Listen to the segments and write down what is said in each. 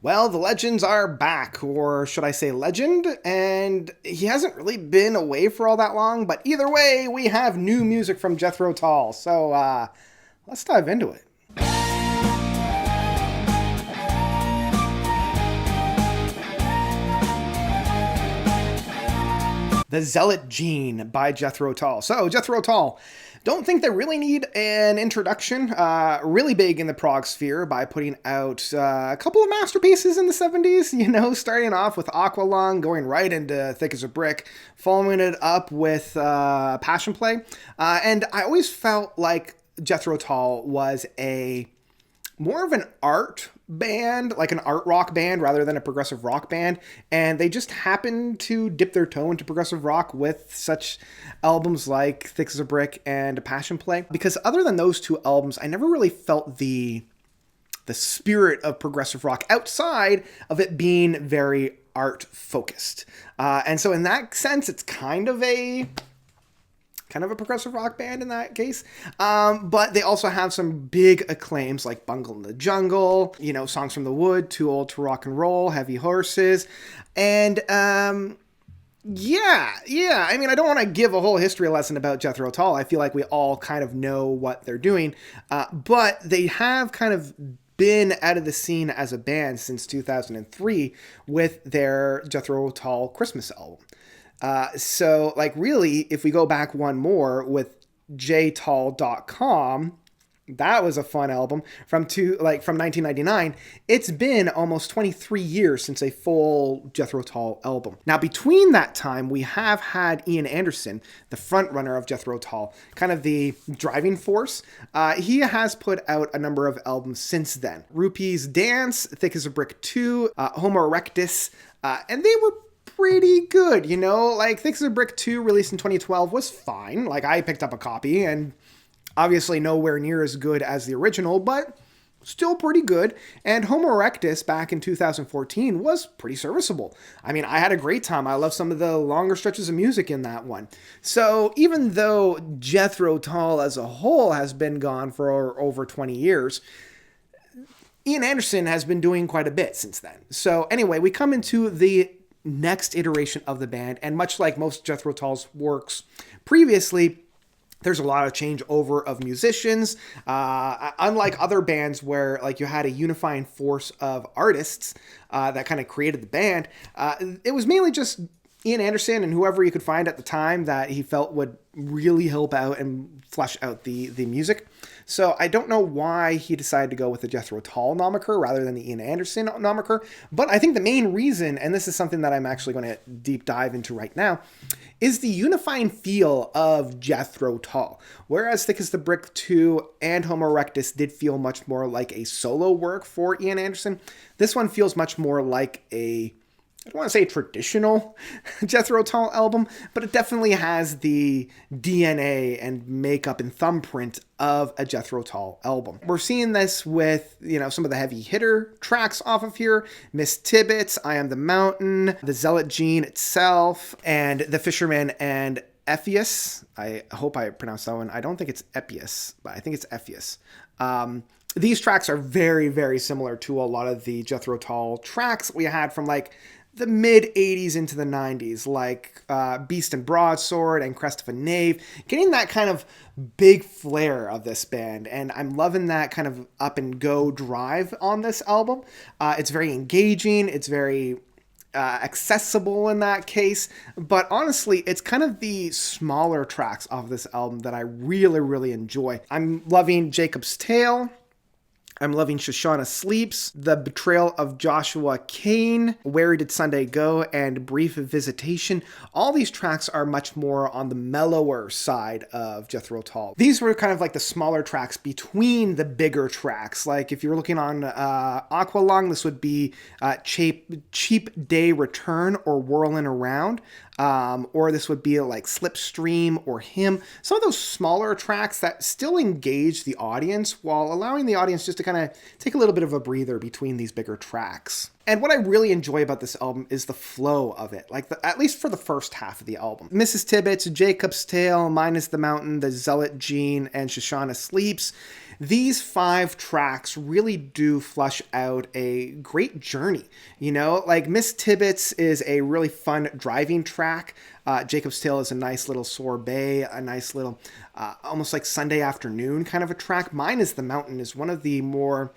Well, the legends are back, or should I say legend? And he hasn't really been away for all that long, but either way, we have new music from Jethro Tull. So let's dive into it. The Zealot Gene by Jethro Tull. So, Jethro Tull, don't think they really need an introduction. Really big in the prog sphere by putting out a couple of masterpieces in the 70s, starting off with Aqualung, going right into Thick as a Brick, following it up with Passion Play. And I always felt like Jethro Tull was more of an art band, like an art rock band rather than a progressive rock band, and they just happened to dip their toe into progressive rock with such albums like Thick as a Brick and Passion Play. Because other than those two albums, I never really felt the spirit of progressive rock outside of it being very art focused. And so in that sense, it's kind of a progressive rock band in that case. But they also have some big acclaims like Bungle in the Jungle, Songs from the Wood, Too Old to Rock and Roll, Heavy Horses. And yeah. I mean, I don't want to give a whole history lesson about Jethro Tull. I feel like we all kind of know what they're doing. But they have kind of been out of the scene as a band since 2003 with their Jethro Tull Christmas album. So, really, if we go back one more with jtull.com, that was a fun album from 1999. It's been almost 23 years since a full Jethro Tull album. Now, between that time, we have had Ian Anderson, the front runner of Jethro Tull, kind of the driving force. He has put out a number of albums since then. Rupee's Dance, Thick as a Brick 2, Homo Erectus, and they were pretty good, Thick as a Brick 2, released in 2012, was fine. I picked up a copy, and obviously nowhere near as good as the original, but still pretty good. And Homo Erectus, back in 2014, was pretty serviceable. I mean, I had a great time. I love some of the longer stretches of music in that one. So even though Jethro Tull as a whole has been gone for over 20 years, Ian Anderson has been doing quite a bit since then. So anyway, we come into the next iteration of the band, and much like most Jethro Tull's works previously, there's a lot of changeover of musicians. Unlike other bands where you had a unifying force of artists that kind of created the band, it was mainly just Ian Anderson and whoever he could find at the time that he felt would really help out and flesh out the music. So I don't know why he decided to go with the Jethro Tull moniker rather than the Ian Anderson moniker, but I think the main reason, and this is something that I'm actually going to deep dive into right now, is the unifying feel of Jethro Tull. Whereas Thick as the Brick 2 and Homo Erectus did feel much more like a solo work for Ian Anderson, this one feels much more like I don't want to say traditional Jethro Tull album, but it definitely has the DNA and makeup and thumbprint of a Jethro Tull album. We're seeing this with, some of the heavy hitter tracks off of here, Miss Tibbetts, I Am the Mountain, the Zealot Gene itself, and The Fisherman and Epheus. I hope I pronounced that one. I don't think it's Epheus, but I think it's Epheus. These tracks are very, very similar to a lot of the Jethro Tull tracks we had from the mid 80s into the 90s, Beast and Broadsword and Crest of a Knave, getting that kind of big flair of this band. And I'm loving that kind of up and go drive on this album. It's very engaging. It's very accessible in that case. But honestly, it's kind of the smaller tracks off this album that I really, really enjoy. I'm loving Jacob's Tale. I'm loving Shoshana Sleeps, The Betrayal of Joshua Cain, Where Did Sunday Go, and Brief Visitation. All these tracks are much more on the mellower side of Jethro Tull. These were kind of like the smaller tracks between the bigger tracks. If you're looking on Aqualung, this would be Cheap Day Return or Whirlin' Around. Or this would be Slipstream or Hymn. Some of those smaller tracks that still engage the audience while allowing the audience just to kind of take a little bit of a breather between these bigger tracks. And what I really enjoy about this album is the flow of it, like at least for the first half of the album. Mrs. Tibbetts, Jacob's Tale, Mine is the Mountain, The Zealot Gene, and Shoshana Sleeps. These 5 tracks really do flush out a great journey. You know, like Miss Tibbetts is a really fun driving track. Jacob's Tale is a nice little sorbet, a nice little almost like Sunday afternoon kind of a track. Mine is the Mountain is one of the more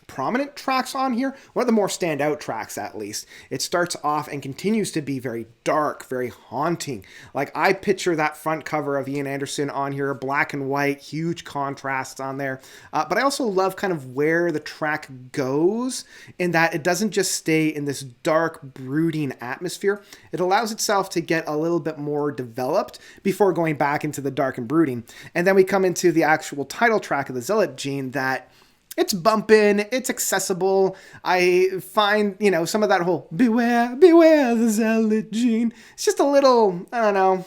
prominent tracks on here, one of the more standout tracks at least. It starts off and continues to be very dark, very haunting. Like I picture that front cover of Ian Anderson on here, black and white, huge contrasts on there. But I also love kind of where the track goes in that it doesn't just stay in this dark, brooding atmosphere. It allows itself to get a little bit more developed before going back into the dark and brooding. And then we come into the actual title track of the Zealot Gene that it's bumping, it's accessible. I find, you know, some of that whole beware, beware the Zealot Gene. It's just a little, I don't know.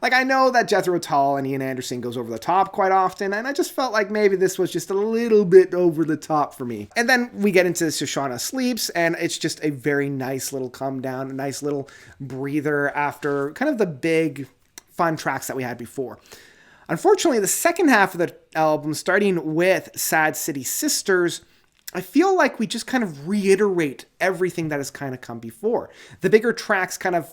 Like I know that Jethro Tull and Ian Anderson goes over the top quite often, and I just felt like maybe this was just a little bit over the top for me. And then we get into Shoshana Sleeps, and it's just a very nice little come down, a nice little breather after kind of the big fun tracks that we had before. Unfortunately, the second half of the album, starting with Sad City Sisters, I feel like we just kind of reiterate everything that has kind of come before. The bigger tracks kind of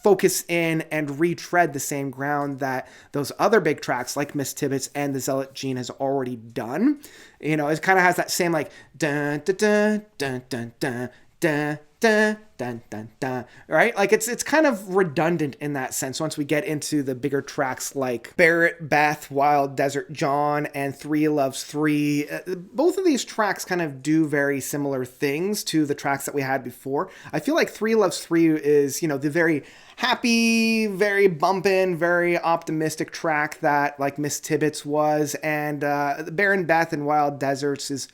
focus in and retread the same ground that those other big tracks like Miss Tibbetts and the Zealot Gene has already done. You know, it kind of has that same like dun dun dun dun dun dun dun dun dun dun dun, right? Like it's kind of redundant in that sense once we get into the bigger tracks like Barrett, Beth, Wild Desert John, and 3 Loves 3. Both of these tracks kind of do very similar things to the tracks that we had before. I feel like 3 Loves 3 is, you know, the very happy, very bumpin', very optimistic track that like Miss Tibbetts was, and Baron Beth and Wild Deserts is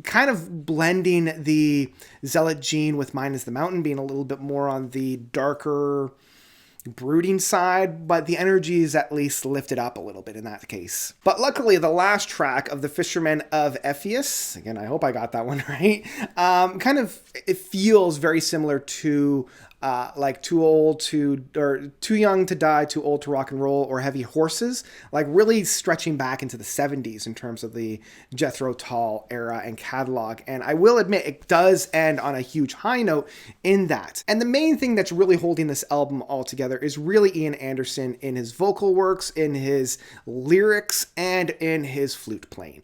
kind of blending the Zealot Gene with Mine is the Mountain, being a little bit more on the darker, brooding side, but the energy is at least lifted up a little bit in that case. But luckily, the last track of The Fisherman of Ephesus, again, I hope I got that one right, it feels very similar to like Too Young to Die, Too Old to Rock and Roll, or Heavy Horses, like really stretching back into the 70s in terms of the Jethro Tull era and catalog. And I will admit, it does end on a huge high note in that. And the main thing that's really holding this album all together is really Ian Anderson in his vocal works, in his lyrics, and in his flute playing.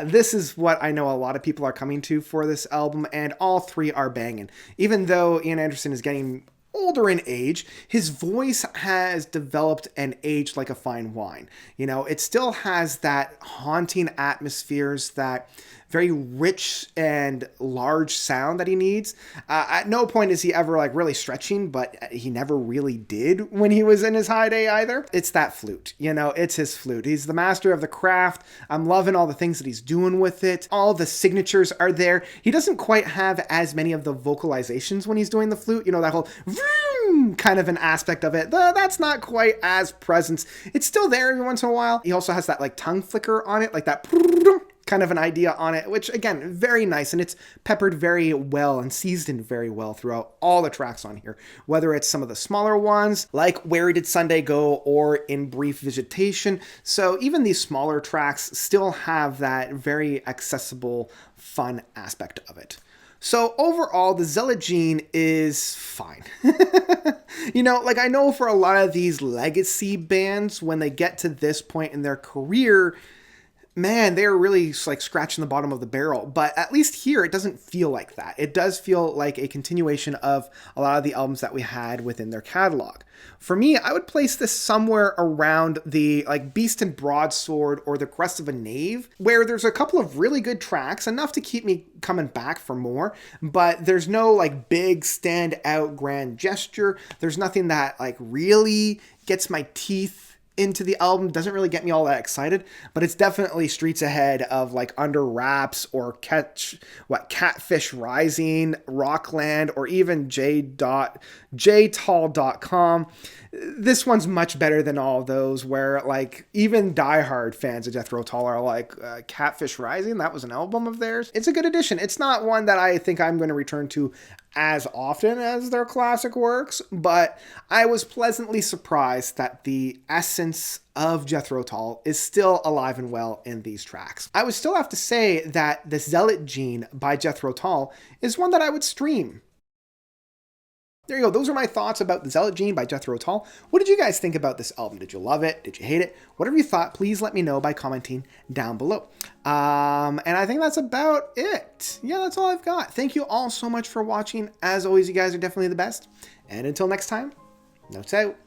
This is what I know a lot of people are coming to for this album, and all 3 are banging. Even though Ian Anderson is getting older in age, his voice has developed and aged like a fine wine. You know, it still has that haunting atmospheres, that very rich and large sound that he needs. At no point is he ever like really stretching, but he never really did when he was in his high day either. It's that flute, you know, it's his flute. He's the master of the craft. I'm loving all the things that he's doing with it. All the signatures are there. He doesn't quite have as many of the vocalizations when he's doing the flute, you know, that whole vroom kind of an aspect of it. That's not quite as present. It's still there every once in a while. He also has that like tongue flicker on it, like that kind of an idea on it, which again, very nice, and it's peppered very well and seasoned very well throughout all the tracks on here, whether it's some of the smaller ones like Where Did Sunday Go or In Brief Visitation. So even these smaller tracks still have that very accessible, fun aspect of it. So overall, the Zealot Gene is fine. You know, like I know for a lot of these legacy bands, when they get to this point in their career, man, they're really like scratching the bottom of the barrel. But at least here, it doesn't feel like that. It does feel like a continuation of a lot of the albums that we had within their catalog. For me, I would place this somewhere around the like Beast and Broadsword or The Crest of a Knave, where there's a couple of really good tracks, enough to keep me coming back for more, but there's no like big standout grand gesture. There's nothing that like really gets my teeth into the album, doesn't really get me all that excited, but it's definitely streets ahead of like Under Wraps or Catfish Rising, Rockland, or even jtall.com. this one's much better than all of those where like even diehard fans of Jethro Tull are like, Catfish Rising, that was an album of theirs. It's a good addition. It's not one that I think I'm going to return to as often as their classic works, but I was pleasantly surprised that the essence of Jethro Tull is still alive and well in these tracks. I would still have to say that the Zealot Gene by Jethro Tull is one that I would stream. There you go. Those are my thoughts about the Zealot Gene by Jethro Tull. What did you guys think about this album? Did you love it? Did you hate it? Whatever you thought, please let me know by commenting down below. And I think that's about it. Yeah, that's all I've got. Thank you all so much for watching. As always, you guys are definitely the best. And until next time, notes out.